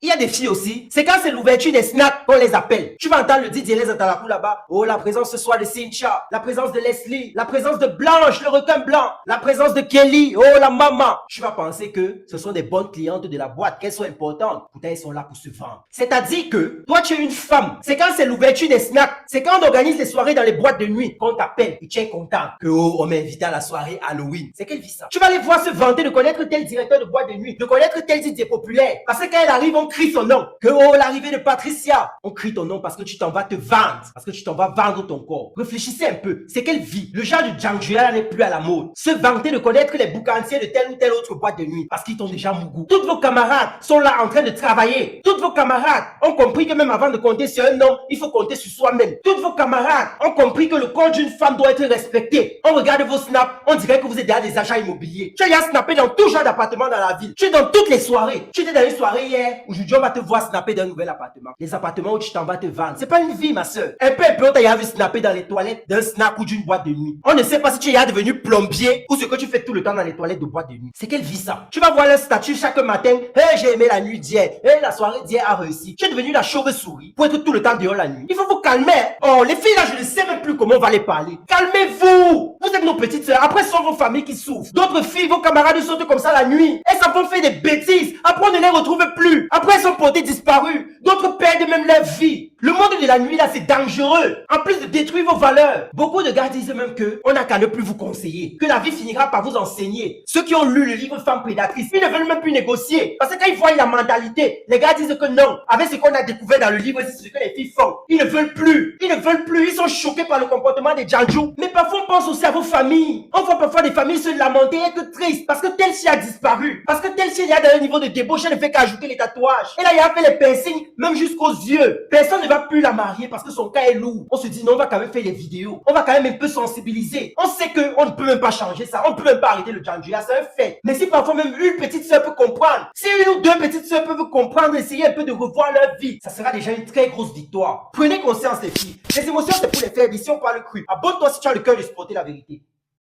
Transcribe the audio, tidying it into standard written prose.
Il y a des filles aussi, c'est quand c'est l'ouverture des snacks qu'on les appelle. Tu vas entendre le DJ Les Atalakou là-bas. Oh, la présence ce soir de Cynthia, la présence de Leslie, la présence de Blanche, le requin blanc, la présence de Kelly, oh la maman. Tu vas penser que ce sont des bonnes clientes de la boîte, qu'elles sont importantes. Pourtant, elles sont là pour se vendre. C'est-à-dire que toi, tu es une femme. C'est quand c'est l'ouverture des snacks, c'est quand on organise les soirées dans les boîtes de nuit qu'on t'appelle et tu es content que oh, on m'a invité à la soirée Halloween. C'est quelle vie ça? Tu vas les voir se vanter de connaître tel directeur de boîte de nuit, de connaître tel DJ populaire. Parce que quand elle arrive, on crie son nom. Que oh, l'arrivée de Patricia. On crie ton nom parce que tu t'en vas te vendre. Parce que tu t'en vas vendre ton corps. Réfléchissez un peu. C'est quelle vie? Le genre de Djangjula n'est plus à la mode. Se vanter de connaître les boucanciers de telle ou telle autre boîte de nuit. Parce qu'ils t'ont déjà mougou. Toutes vos camarades sont là en train de travailler. Toutes vos camarades ont compris que même avant de compter sur un homme, il faut compter sur soi-même. Toutes vos camarades ont compris que le corps d'une femme doit être respecté. On regarde vos snaps, on dirait que vous êtes derrière des agents immobiliers. Tu as snappé dans tout genre d'appartements dans la ville. Tu es dans toutes les soirées. Tu étais dans une soirée hier. Aujourd'hui, on va te voir snapper d'un nouvel appartement. Les appartements où tu t'en vas te vendre. C'est pas une vie, ma soeur. Un peu, on t'a vu snapper dans les toilettes d'un snack ou d'une boîte de nuit. On ne sait pas si tu es devenu plombier ou ce que tu fais tout le temps dans les toilettes de boîte de nuit. C'est quelle vie ça? Tu vas voir le statut chaque matin. Hey, j'ai aimé la nuit d'hier. Hey, la soirée d'hier a réussi. Tu es devenu la chauve-souris pour être tout le temps dehors la nuit. Il faut vous calmer. Oh, les filles là, je ne sais même plus comment on va les parler. Calmez-vous. Vous êtes nos petites sœurs. Après, ce sont vos familles qui souffrent. D'autres filles, vos camarades sautent comme ça la nuit. Elles s'en vont faire des bêtises. Après, on ne les retrouve plus. Après, elles sont portées disparues. D'autres perdent même leur vie. Le monde de la nuit là, c'est dangereux. En plus de détruire vos valeurs. Beaucoup de gars disent même que on n'a qu'à ne plus vous conseiller. Que la vie finira par vous enseigner. Ceux qui ont lu le livre Femme prédatrice, ils ne veulent même plus négocier. Parce que quand ils voient la mentalité, les gars disent que non. Avec ce qu'on a découvert dans le livre, c'est ce que les filles font. Ils ne veulent plus. Ils ne veulent plus. Ils sont choqués par le comportement des Djanjou. Mais parfois, on pense aussi à vos familles. On voit parfois des familles se lamenter et être tristes. Parce que tel chien a disparu. Parce que tel chien est à un niveau de débauche, elle ne fait qu'ajouter les tatouages. Et là, il a fait les piercings, même jusqu'aux yeux. Personne ne va plus la marier parce que son cas est lourd. On se dit non, on va quand même faire les vidéos. On va quand même un peu sensibiliser. On sait qu'on ne peut même pas changer ça. On ne peut même pas arrêter le Djanjula, c'est un fait. Mais si parfois même une petite soeur peut comprendre, si une ou deux petites soeurs peuvent comprendre, essayer un peu de revoir leur vie, ça sera déjà une très grosse victoire. Prenez conscience les filles. Les émotions c'est pour les faire. Ici on parle cru. Abonne-toi si tu as le cœur de supporter la vérité.